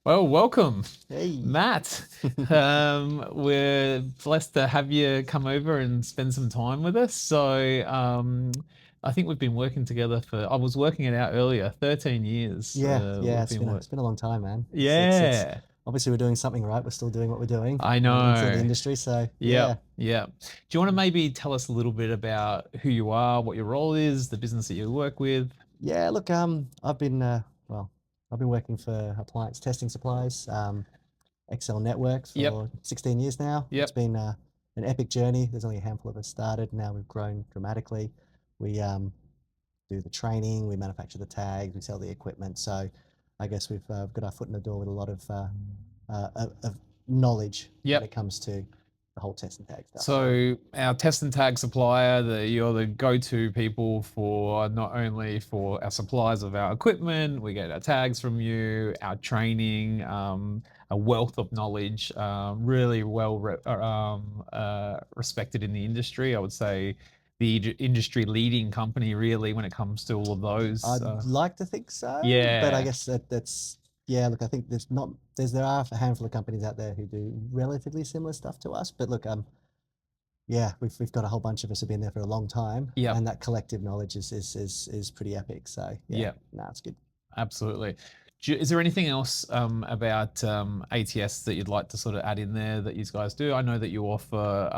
Well, welcome, Hey. Matt. We're blessed to have you come over and spend some time with us. I think we've been working together I was working it out earlier, 13 years. Yeah, We've it's been been a, work. it's been a long time, man. It's Yeah, obviously we're doing something right. We're still doing what we're doing I into the know. industry. So Yep, yeah, yep. Do you want to maybe tell us a little bit about who you are, what your role is, the business that you work with? yeah. Look, I've been working for appliance testing supplies, EXELNetwork Yep, for 16 years now. It's yep. been an epic journey. There's only a handful of us started. Now we've grown dramatically. We do the training, we manufacture the tags, we sell the equipment. So I guess we've got our foot in the door with a lot of knowledge when Yep. it comes to the whole test and tag stuff. So So our test and tag supplier, you're the go-to people for not only for our supplies of our equipment, we get our tags from you, our training, a wealth of knowledge, really respected in the industry. I would say the industry leading company really when it comes to all of those. I'd like to think so, but I Yeah, guess that's yeah. Look, I think there are a handful of companies out there who do relatively similar stuff to us, but look, yeah, we've got a whole bunch of us who've been there for a long time, yep, and that collective knowledge is pretty epic. So yeah, yep. no, it's good. Absolutely. Is there anything else about ATS that you'd like to sort of add in there that you guys do? I know that you offer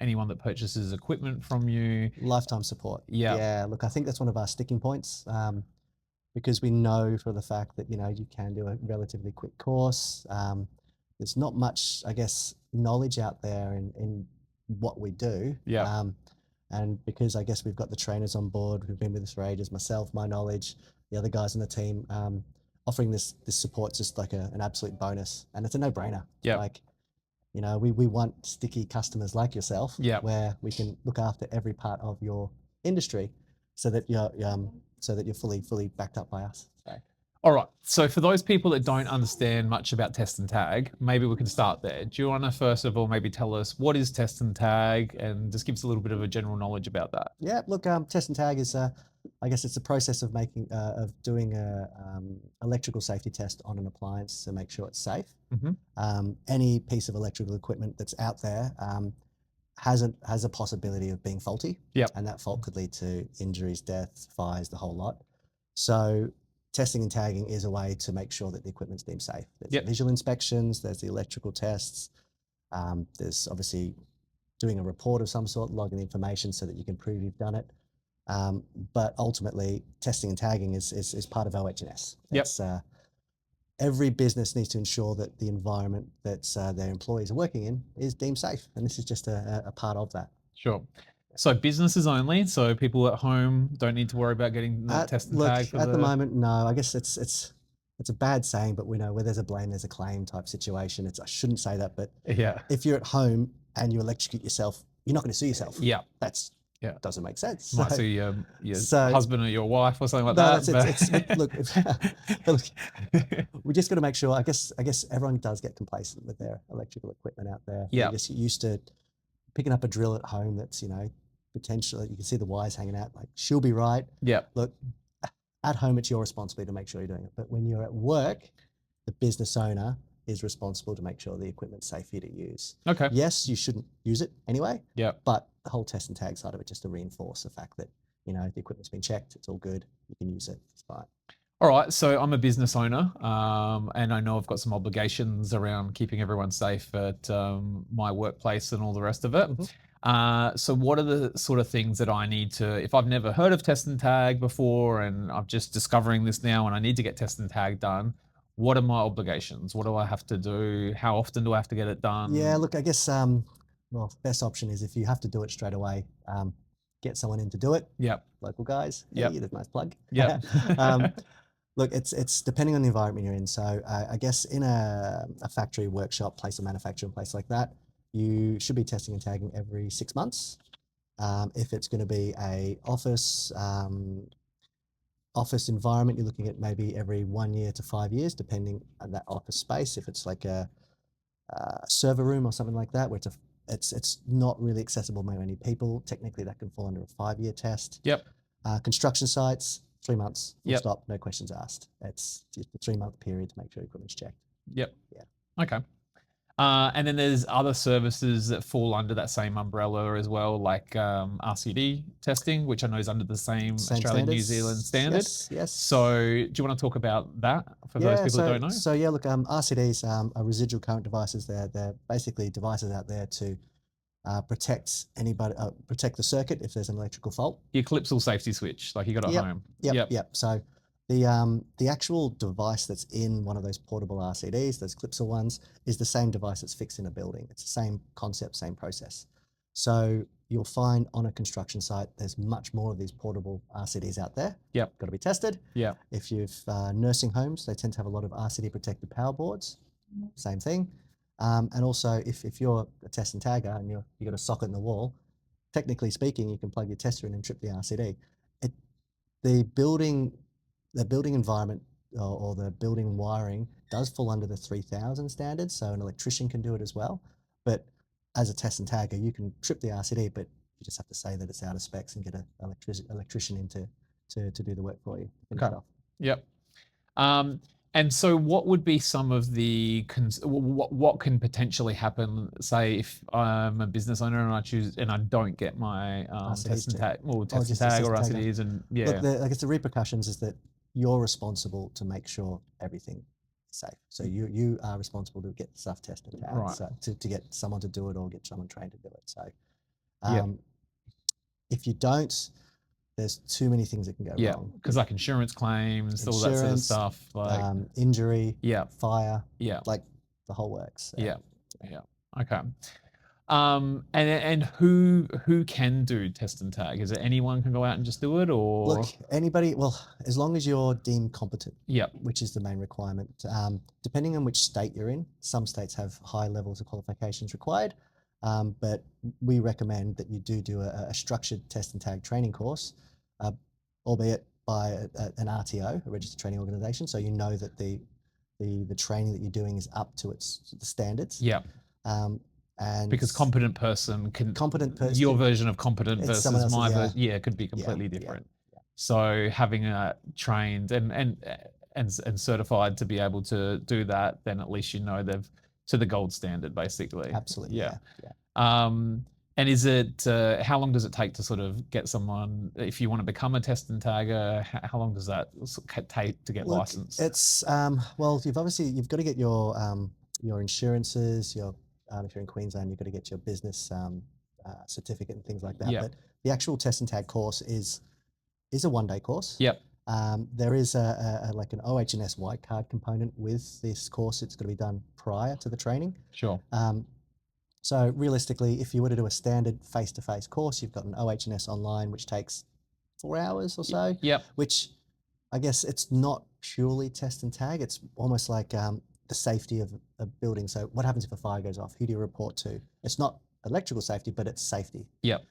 anyone that purchases equipment from you. Lifetime support. Yeah, Yeah, look, I think that's one of our sticking points, because we know for the fact that you can do a relatively quick course. There's not much, I guess, knowledge out there in what we do. yeah, And because I guess we've got the trainers on board who've been with us for ages, myself, my knowledge, the other guys in the team, offering this support's just like an absolute bonus, and it's a no-brainer. yeah, Like, we want sticky customers like yourself, yeah. where we can look after every part of your industry, so that you're fully backed up by us. So All right. So for those people that don't understand much about test and tag, maybe we can start there. Do you want to first of all maybe tell us what is test and tag, and just give us a little bit of a general knowledge about that? yeah, look, test and tag is, I guess it's a process of doing a electrical safety test on an appliance to make sure it's safe. Hmm. Any piece of electrical equipment that's out there has a possibility of being faulty, Yep. and that fault could lead to injuries, deaths, fires, the whole lot. So testing and tagging is a way to make sure that the equipment's deemed safe. There's the Yep. visual inspections, there's the electrical tests, there's obviously doing a report of some sort, logging the information so that you can prove you've done it. But ultimately, testing and tagging is part of OH&S. Yep. It's every business needs to ensure that the environment that their employees are working in is deemed safe, and this is just a part of that. Sure. So businesses only. So people at home don't need to worry about getting that test and Look, tag for at the the. moment, no. I guess it's a bad saying, but we know where there's a blame, there's a claim type situation. I shouldn't say that, but Yeah. if you're at home and you electrocute yourself, you're not going to sue yourself. Yeah. That's Yeah. doesn't make sense. Might So, see your so husband or your wife or something like no, that. that's it's But look, but look, we just got to make sure. I guess everyone does get complacent with their electrical equipment out there. They're yeah. just used to picking up a drill at home that's potentially you can see the wires hanging out. Like she'll be right. Yeah. Look, at home it's your responsibility to make sure you're doing it. But when you're at work, the business owner is responsible to make sure the equipment's safe for you to use. Okay. Yes, you shouldn't use it anyway. Yeah. But the whole test and tag side of it just to reinforce the fact that the equipment's been checked, it's all good, you can use it, it's fine. All right. So I'm a business owner, and I know I've got some obligations around keeping everyone safe at my workplace and all the rest of it. Mm-hmm. So what are the sort of things that I need to, if I've never heard of test and tag before, and I'm just discovering this now, and I need to get test and tag done? What are my obligations? What do I have to do? How often do I have to get it done? Yeah, look, I guess well, best option is if you have to do it straight away, get someone in to do it. Yep. Local guys. Yep. Hey, that's a nice plug. Yep. Look, it's depending on the environment you're in. So I guess in a factory, workshop, place of manufacturing, place like that, you should be testing and tagging every 6 months. If it's going to be a office environment, you're looking at maybe every 1 year to 5 years, depending on that office space. If it's like a server room or something like that, where it's not really accessible by many people, technically that can fall under a 5-year test. Yep. Construction sites, 3 months, full Yep. stop, no questions asked. It's just a 3-month period to make sure equipment's checked. Yep. Yeah. Okay. And then there's other services that fall under that same umbrella as well, like RCD testing, which I know is under the same Same Australian New Zealand standards. standard. Yes, yes. So, do you want to talk about that for those Yeah, people that so don't know? so yeah, look, RCDs are residual current devices. They're basically devices out there to protect the circuit if there's an electrical fault. The Eclipsal safety switch, like you got at Yep, home. yep, Yep. yep. So the actual device that's in one of those portable RCDs, those Clipsal ones, is the same device that's fixed in a building. It's the same concept, same process. So you'll find on a construction site, there's much more of these portable RCDs out there. Yep. Got to be tested. Yep. If you've nursing homes, they tend to have a lot of RCD protected power boards. Same thing. And also, if you're a test and tagger and you've got a socket in the wall, technically speaking, you can plug your tester in and trip the RCD. It, the building environment or the building wiring does fall under the 3000 standards, so an electrician can do it as well. But as a test and tagger, you can trip the RCD, but you just have to say that it's out of specs and get an electrician in to do the work for you. Finish Okay. it off. Yep. And so, what would be some of the what can potentially happen? Say, if I'm a business owner and I choose and I don't get my RCDs test and too. tag, or Oh, test and just the tag, test or and tagger. RCDs, and Look, yeah, I guess the repercussions is that you're responsible to make sure everything is safe. So you are responsible to get stuff tested and tagged, right, so to get someone to do it or get someone trained to do it. So yeah, um, if you don't, there's too many things that can go yeah, wrong. because like insurance claims, all that sort of Insurance, stuff, like injury, yeah, fire, yeah, like the whole works. So, yeah, yeah, okay. And who can do test and tag? Is it anyone can go out and just do it, look, or anybody, well, as long as you're deemed competent, yeah, which is the main requirement. Depending on which state you're in, some states have high levels of qualifications required, but we recommend that you do a structured test and tag training course, uh, albeit by an RTO, a registered training organization, so you know that the training that you're doing is up to the standards. yeah? Um, and Because competent person can competent your person, version of competent it's someone versus else's. my Yeah, version, yeah, could be yeah, completely yeah, different. yeah. So having a trained and certified to be able to do that, then at least you know they've to the gold standard, basically. Absolutely, Yeah. yeah. And is it how long does it take to sort of get someone if you want to become a test and tagger? How long does that take to get Look, licensed? it's well, you've got to get your insurances, your if you're in Queensland, you've got to get your business certificate and things like that. Yeah. But the actual test and tag course is a 1 day course. Yep. There is a like an OH&S white card component with this course. It's got to be done prior to the training. Sure. So realistically, if you were to do a standard face-to-face course, you've got an OH&S online, which takes 4 hours or so. Yep. Which I guess it's not purely test and tag. It's almost like the safety of a building. So what happens if a fire goes off? Who do you report to? It's not electrical safety, but it's safety. Yep.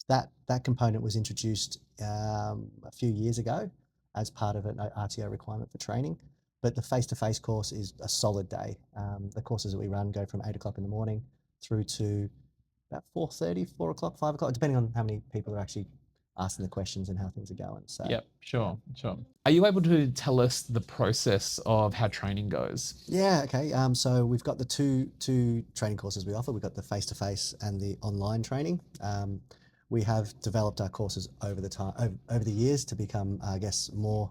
That component was introduced a few years ago as part of an RTO requirement for training. But the face-to-face course is a solid day. The courses that we run go from 8 o'clock in the morning through to about 4:30, 4 o'clock, 5 o'clock, depending on how many people are actually asking the questions and how things are going. So yep, sure. Are you able to tell us the process of how training goes? yeah, okay. So we've got the two training courses we offer. We've got the face-to-face and the online training. We have developed our courses over the years to become, I guess, more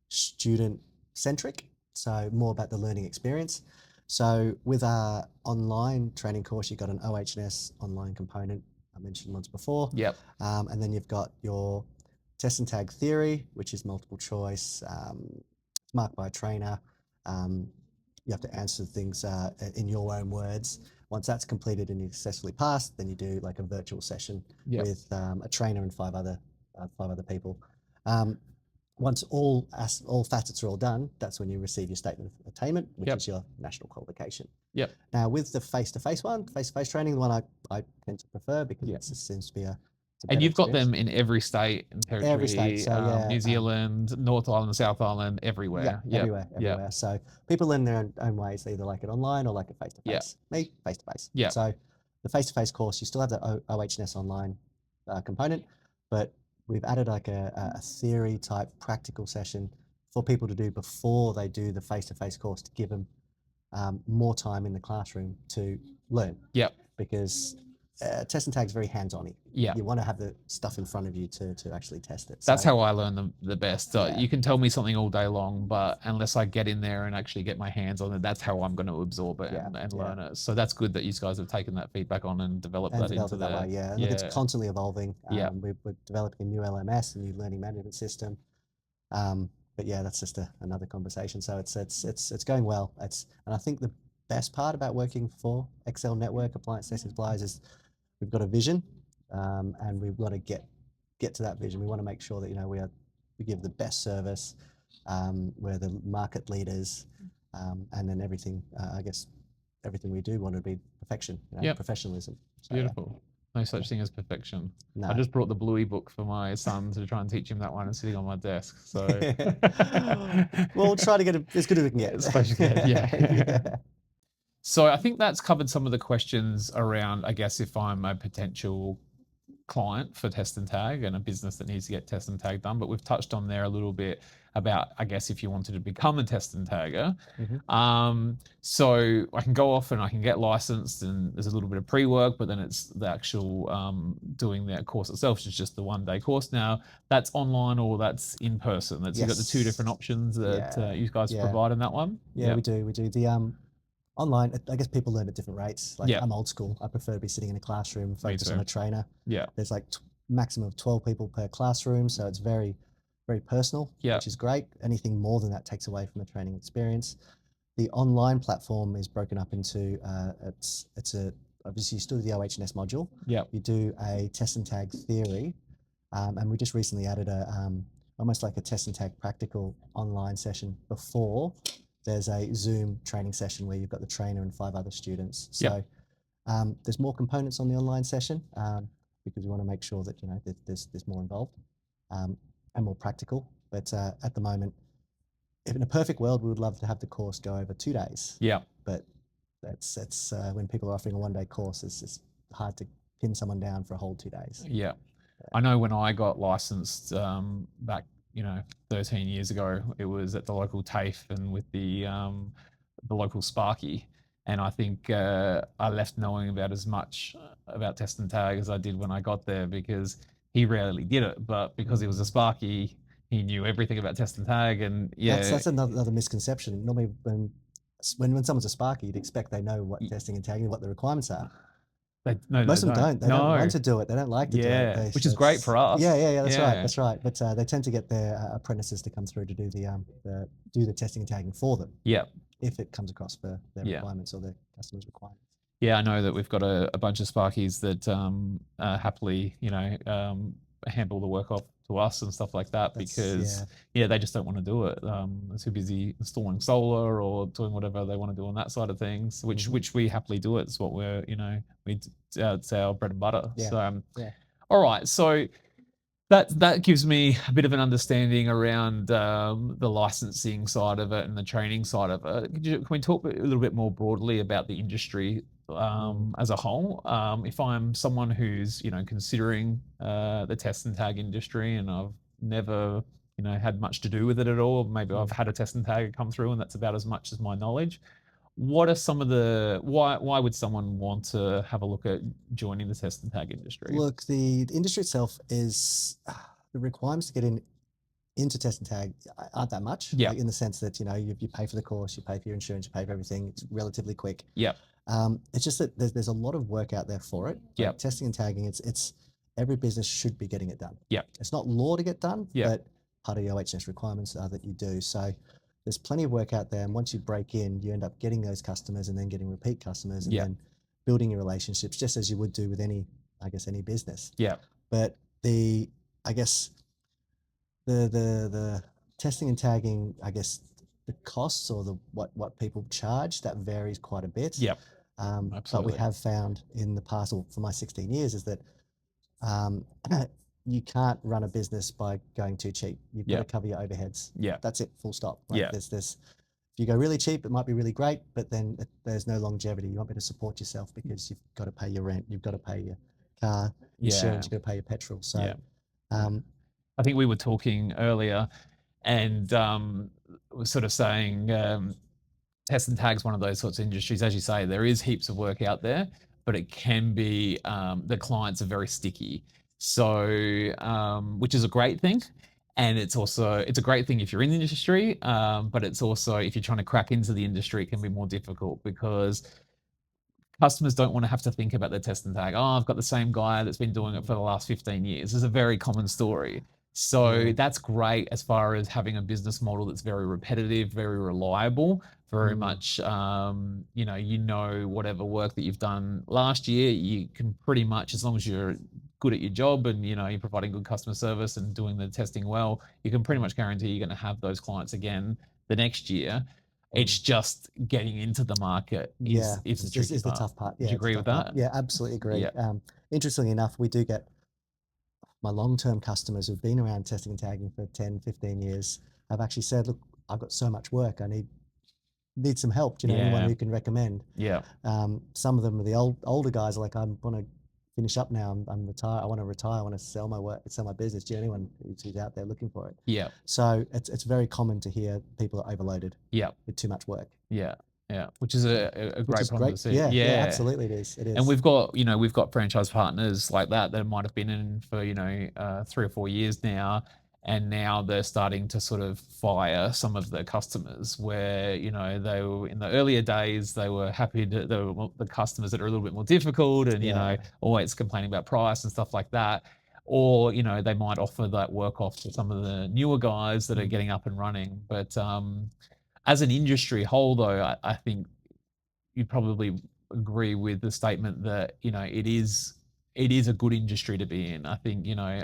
student-centric, so more about the learning experience. So with our online training course, you've got an OH&S online component I mentioned once before. Yep. And then you've got your test and tag theory, which is multiple choice, marked by a trainer. You have to answer things in your own words. Once that's completed and you successfully passed, then you do like a virtual session Yep. with a trainer and five other people. Once all facets are all done, that's when you receive your statement of attainment, which Yep. is your national qualification. Yep. Now, with the face-to-face training, the one I tend to prefer because Yep. it just seems to be a And you've got experience. them in every state and territory, Every state, so yeah, New Zealand, North Island, South Island, everywhere. Yeah, everywhere. Yep. So people in their own ways, they either like it online or like it face-to-face. Yep. Me, face-to-face. Yep. So the face-to-face course, you still have the OH&S online component, but we've added like a theory type practical session for people to do before they do the face-to-face course, to give them more time in the classroom to learn, Yep. because test and tag is very hands-on. Yeah. You want to have the stuff in front of you to actually test it. That's So, how I learn the best. Yeah. You can tell me something all day long, but unless I get in there and actually get my hands on it, that's how I'm going to absorb it Yeah, and yeah. learn it. So that's good that you guys have taken that feedback on and developed and that develop into it that way. Yeah. Look, it's constantly evolving. Yeah. We're developing a new LMS, a new learning management system. But yeah, that's just another conversation. So it's going well. And I think the best part about working for EXELNetwork Appliance Testing Suppliers is we've got a vision, and we've got to get to that vision. We want to make sure that we give the best service. We're the market leaders, and then everything. I guess everything we do want to be perfection. Yep. Professionalism. So, Beautiful. No such thing as perfection. No. I just brought the Bluey book for my son to try and teach him that one and sitting on my desk. So we'll try to get it as good as we can get. As best you can, yeah. Yeah. So I think that's covered some of the questions around, I guess, if I'm a potential client for test and tag and a business that needs to get test and tag done. But we've touched on there a little bit about, I guess, if you wanted to become a test and tagger. So I can go off and I can get licensed, and there's a little bit of pre-work, but then it's the actual doing that course itself, which is just the 1-day course. Now that's online or that's in person. You've got the two different options that you guys provide in that one. Yeah, we do. The online, I guess people learn at different rates. Like, I'm old school. I prefer to be sitting in a classroom, focus on a trainer. Yeah. There's like maximum of 12 people per classroom, so it's very, very personal, which is great. Anything more than that takes away from the training experience. The online platform is broken up into obviously you still do the OH&S module. Yeah. You do a test and tag theory, and we just recently added almost like a test and tag practical online session before there's a Zoom training session where you've got the trainer and 5 other students. So there's more components on the online session, because we want to make sure that there's more involved, and more practical. But at the moment, if in a perfect world, we would love to have the course go over 2 days. Yeah. But that's when people are offering a 1-day course, it's hard to pin someone down for a whole 2 days. Yeah. I know when I got licensed back 13 years ago, it was at the local TAFE and with the local Sparky. And I think I left knowing about as much about test and tag as I did when I got there, because he rarely did it. But because he was a Sparky, he knew everything about test and tag. And that's another misconception. Normally when someone's a Sparky, you'd expect they know what testing and tagging, what the requirements are. Most of them don't. They don't want to do it. They don't like to do it. Which is great for us. Yeah. That's right. But they tend to get their apprentices to come through to do the testing and tagging for them. Yeah. If it comes across for their requirements or their customers' requirements. Yeah, I know that we've got a bunch of Sparkies that happily, handle the work off to us and stuff like that, because they just don't want to do it. They're too busy installing solar or doing whatever they want to do on that side of things, which we happily do. It's what it's our bread and butter. Yeah. So all right, so that gives me a bit of an understanding around the licensing side of it and the training side of it. Can we talk a little bit more broadly about the industry as a whole? If I'm someone who's considering the test and tag industry, and I've never had much to do with it at all, maybe I've had a test and tag come through and that's about as much as my knowledge. What are some of why would someone want to have a look at joining the test and tag industry? Look, the industry itself is the requirements to get into test and tag aren't that much. Yeah. Like, in the sense that you pay for the course, you pay for your insurance, you pay for everything. It's relatively quick. Yeah. It's just that there's a lot of work out there for it. Yeah. Like testing and tagging, it's every business should be getting it done. Yeah. It's not law to get done, Yeah. but part of the OH&S requirements are that you do. So there's plenty of work out there, and once you break in, you end up getting those customers and then getting repeat customers, and then building your relationships, just as you would do with any business. Yeah. But the testing and tagging, I guess the costs or what people charge, that varies quite a bit. Yeah. But we have found in the past, or for my 16 years, is that you can't run a business by going too cheap. You've got to cover your overheads. Yeah. That's it, full stop. There's if you go really cheap, it might be really great, but then there's no longevity. You won't be able to support yourself because you've got to pay your rent, you've got to pay your car insurance, you've got to pay your petrol. So I think we were talking earlier, and was sort of saying test and tag's one of those sorts of industries. As you say, there is heaps of work out there, but it can be the clients are very sticky. So, which is a great thing, and it's a great thing if you're in the industry, but it's also if you're trying to crack into the industry, it can be more difficult because customers don't want to have to think about their test and tag. Oh, I've got the same guy that's been doing it for the last 15 years. This is a very common story. So Yeah. that's great as far as having a business model that's very repetitive, very reliable, very Mm. much, you know, whatever work that you've done last year, you can pretty much, as long as you're good at your job and, you know, you're providing good customer service and doing the testing well, you can pretty much guarantee you're going to have those clients again the next year. Mm. It's just getting into the market Yeah, is the tricky is the part. tough part. Would Yeah, you it's the agree with tough part. that? Yeah, absolutely agree. Yeah. Interestingly enough, we do get my long-term customers who've been around testing and tagging for 10, 15 years have actually said, look, I've got so much work. I need some help. Do you know anyone Yeah. who can recommend? Yeah. Some of them are the older guys are like, I want to finish up now. I'm retired. I want to retire. I want to sell my work, sell my business. Do you know anyone who's out there looking for it? Yeah. So it's very common to hear people are overloaded Yeah. with too much work. Yeah. Yeah. Which is So, a which great is problem great. to see. Yeah, yeah, Yeah. absolutely it is. It And is. we've got franchise partners like that might have been in for 3 or 4 years now, and now they're starting to sort of fire some of their customers where they were in the earlier days they were happy to the customers that are a little bit more difficult and Yeah. always complaining about price and stuff like that, or they might offer that work off to some of the newer guys that are Mm. getting up and running. But as an industry whole though, I think you probably agree with the statement that it is a good industry to be in. I think Yeah.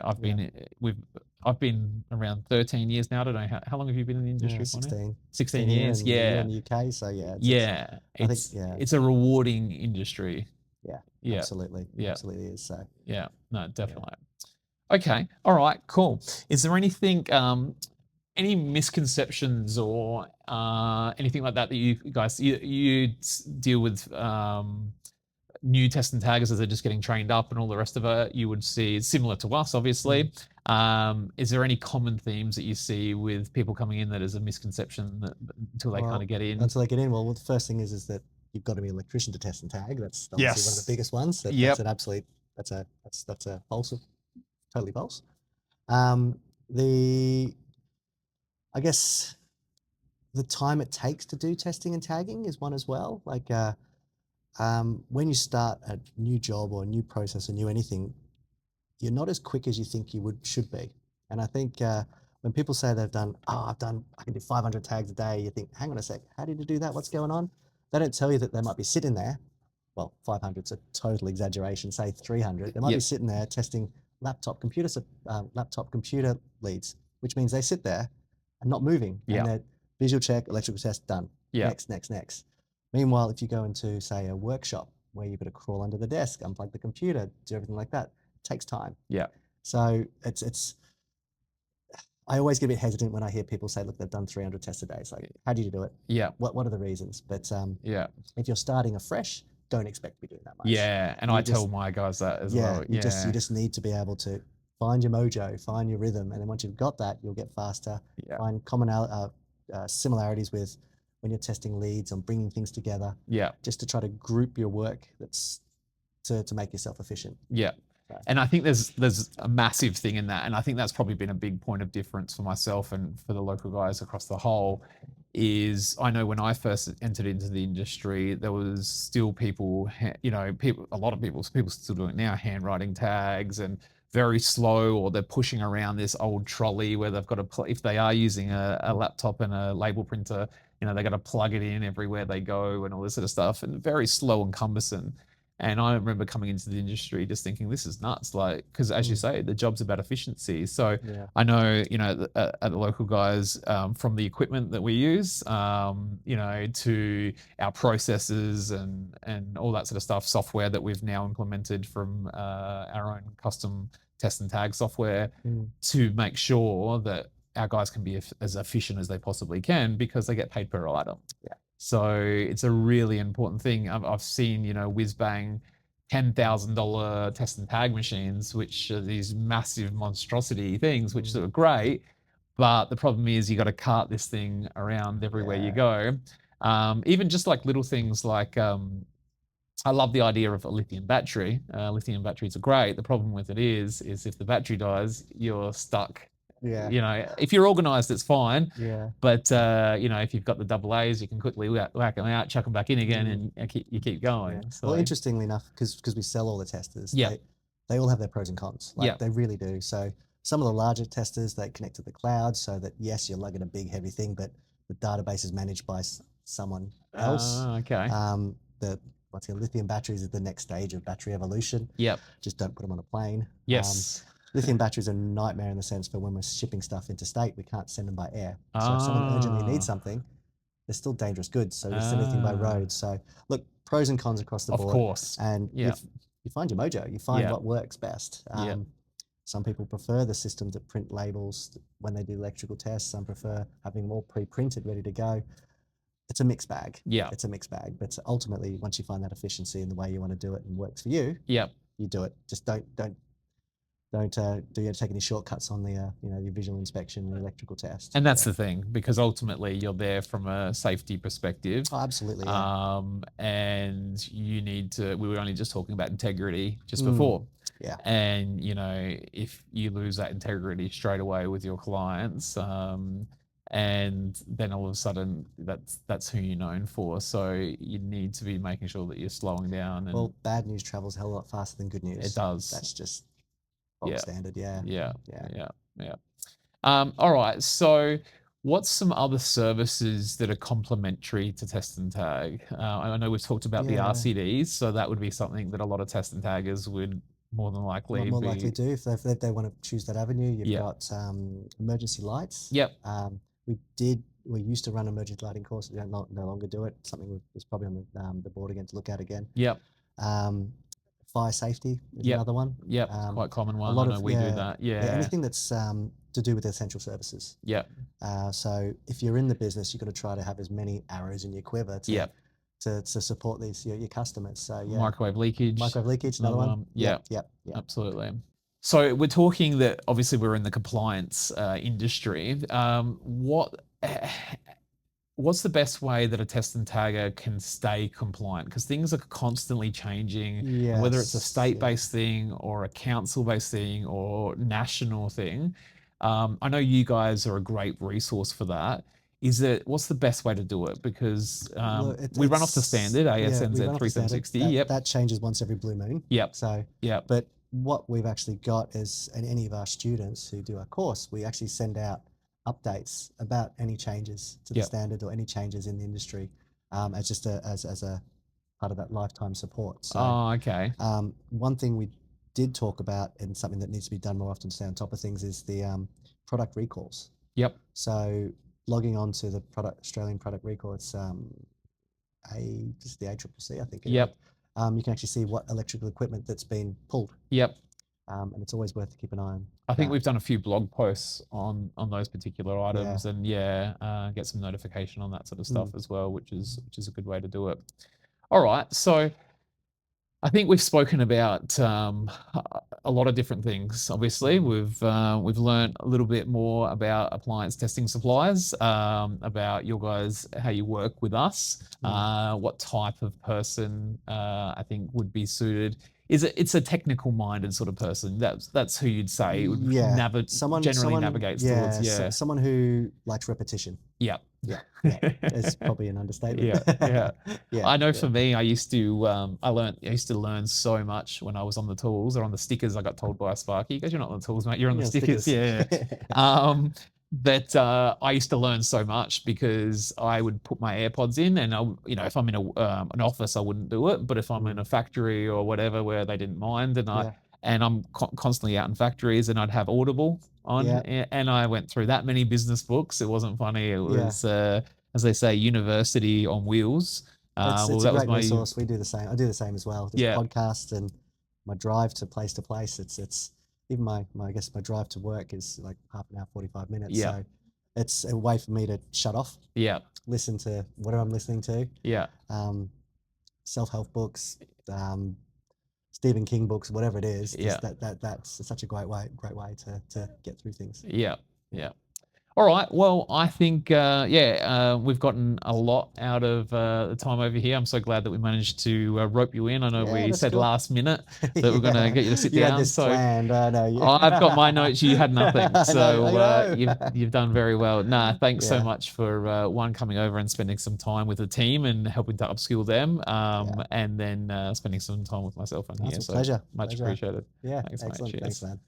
I've been around 13 years now. I don't know how long have you been in the Yeah. industry for now? 16, 16 here years. and a year Yeah, in the UK. So yeah, it's yeah. I think It's yeah, it's a rewarding industry. yeah, Yeah, absolutely, yeah, absolutely is. So yeah. No, yeah. definitely. Okay. All right. Cool. Is there anything any misconceptions or anything like that that you guys you deal with new test and taggers as they're just getting trained up and all the rest of it? You would see similar to us, Mm. obviously. Is there any common themes that you see with people coming in that is a misconception that until they kind Well, of get in? until they get in, well, the first thing is that you've got to be an electrician to test and tag. That's obviously one of the Yes. biggest ones. That's Yep. an absolute. That's a false, totally false. Um, the I guess the time it takes to do testing and tagging is one as well. Like when you start a new job or a new process, a new anything, you're not as quick as you think you should be. And I think when people say I can do 500 tags a day, you think, hang on a sec, how did you do that? What's going on? They don't tell you that they might be sitting there. Well, 500 is a total exaggeration. Say 300. They might be Yep. sitting there testing laptop computer leads, which means they sit there and not moving, and Yep. they're visual check, electrical test, done. Yep. Next. Meanwhile, if you go into say a workshop where you've got to crawl under the desk, unplug the computer, do everything like that, takes time. Yep. So it's I always get a bit hesitant when I hear people say, look, they've done 300 tests a day. It's like, how do you do it? Yep. What are the reasons? But Yeah. if you're starting afresh, don't expect to be doing that much. Yeah. And I You tell just my guys that as yeah, well. you Yeah. just need to be able to find your mojo, find your rhythm, and then once you've got that, you'll get faster. Yeah. Find similarities with when you're testing leads on bringing things together. Yeah. Just to try to group your work that's to make yourself efficient. Yeah. And I think there's a massive thing in that, and I think that's probably been a big point of difference for myself and for the local guys across the whole. Is I know when I first entered into the industry, there was still people, a lot of people still doing it now, handwriting tags and very slow, or they're pushing around this old trolley where they've got to, if they are using a laptop and a label printer, they got to plug it in everywhere they go and all this sort of stuff, and very slow and cumbersome. And I remember coming into the industry just thinking, this is nuts. Like, because as you say, the job's about efficiency. So Yeah. I know, at the local guys, from the equipment that we use, to our processes and all that sort of stuff, software that we've now implemented from our own custom test and tag software to make sure that our guys can be as efficient as they possibly can because they get paid per item. Yeah. So it's a really important thing. I've seen, whiz bang $10,000 test and tag machines, which are these massive monstrosity things, which are great. But the problem is you got to cart this thing around everywhere you Yeah. go. Even just like little things like I love the idea of a lithium battery. Lithium batteries are great. The problem with it is if the battery dies, you're stuck. Yeah. You know, if you're organized, it's fine. Yeah. But you know, if you've got the double A's, you can quickly whack them out, chuck them back in again, Mm. and you keep Yeah. going. Well, So interestingly enough, because we sell all the testers, yeah, they all have their pros and cons. yeah, Like they really do. So some of the larger testers, they connect to the cloud so that yes, you're lugging a big heavy thing, but the database is managed by someone else. okay, The what's your lithium batteries is the next stage of battery evolution. yep, Just don't put them on a plane. yes, Lithium batteries are a nightmare in the sense for when we're shipping stuff interstate, we can't send them by air. So if someone urgently needs ah, something, they're still dangerous goods. So we send anything by ah, road. So look, pros and cons across the of board, course, and yeah, you find your mojo. You find yeah, what works best. yeah, Some people prefer the systems that print labels when they do electrical tests. Some prefer having them all pre-printed, ready to go. It's a mixed bag. yeah, It's a mixed bag. But ultimately, once you find that efficiency in the way you want to do it and works for you, yeah. you do it. Just don't do you take any shortcuts on the your visual inspection and electrical test. And that's Yeah. the thing, because ultimately you're there from a safety perspective. Oh, absolutely. Yeah. And you need to, we were only just talking about integrity just Mm, before. yeah. And, you know, if you lose that integrity straight away with your clients, and then all of a sudden that's who you're known for. So you need to be making sure that you're slowing down, and Well, bad news travels a hell of a lot faster than good news. it does. That's just bog Yeah. standard. Yeah. Yeah. Yeah. Yeah. Yeah. All right. So, what's some other services that are complementary to test and tag? I know we've talked about the Yeah. RCDs, so that would be something that a lot of test and taggers would more than likely More likely be. do if they want to choose that avenue. You've Yeah. got emergency lights. Yep. We used to run emergency lighting courses. We don't no longer do it. Something was probably on the board again to look at again. Yep. Um, Fire safety is Yep. another one. Yep. It's quite a common A one. I lot know of we do that. Yeah. anything that's to do with essential services. Yep. So if you're in the business, you've got to try to have as many arrows in your quiver Yep. to support these your customers. So yeah, Microwave leakage. microwave leakage, another one. Yep. Yep. Absolutely. So we're talking that obviously we're in the compliance industry. What's the best way that a test and tagger can stay compliant? Because things are constantly changing, and whether it's a Yes. state-based thing or a council-based thing or national thing. I know you guys are a great resource for that. What's the best way to do it? Because Look, we run off the standard we ASNZ run off the standard. 3760. Yep. That changes once every blue moon. Yep. So, Yep. but what we've actually got is, and any of our students who do our course, we actually send out updates about any changes to the Yep. standard or any changes in the industry, as just as a part of that lifetime support. So, Oh, okay. one thing we did talk about and something that needs to be done more often to stay on top of things is the product recalls. Yep. So logging on to the Australian product recall, it's just the ACCC, I think. Yep. You can actually see what electrical equipment that's been pulled, Yep. and it's always worth to keep an eye on. I think that. we've done a few blog posts on those particular items, Yeah. and get some notification on that sort of stuff as well, which is a good way to do it. All right, so I think we've spoken about a lot of different things. Obviously, we've learned a little bit more about appliance testing suppliers, about your guys, how you work with us, what type of person I think would be suited. It's a technical minded sort of person. That's who you'd say would generally navigates towards. Yeah, someone who likes repetition. yeah. Yeah, it's probably an understatement. Yeah. Yeah. I know for me, I used to learn so much when I was on the tools or on the stickers. I got told by Sparky, "Because you're not on the tools, mate. You're on the stickers." Yeah. But I used to learn so much because I would put my AirPods in, and if I'm in an office, I wouldn't do it. But if I'm in a factory or whatever where they didn't mind, and I'm constantly out in factories, and I'd have Audible on, and I went through that many business books. It wasn't funny. It was, as they say, university on wheels. It's a great resource. We do the same. I do the same as well. Just podcasts and my drive to place. It's even my I guess my drive to work is like half an hour, 45 minutes. Yeah. So it's a way for me to shut off. Yeah. Listen to whatever I'm listening to. Yeah. Self-help books, Stephen King books, whatever it is. Yeah. That's such a great way to get through things. Yeah. Yeah. All right. Well, I think, we've gotten a lot out of the time over here. I'm so glad that we managed to rope you in. I know Yeah, we that's said cool. last minute that we're going to Yeah, get you to sit you had down. this So planned, I know you. I've got my notes. You had nothing. I know, I So know. you've done very well. Nah, thanks so Yeah, much for one coming over and spending some time with the team and helping to upskill them, yeah. and then spending some time with myself on here. Awesome. So Pleasure, much pleasure. appreciated. Yeah, Thanks, mate. excellent. Thanks, Cheers. man.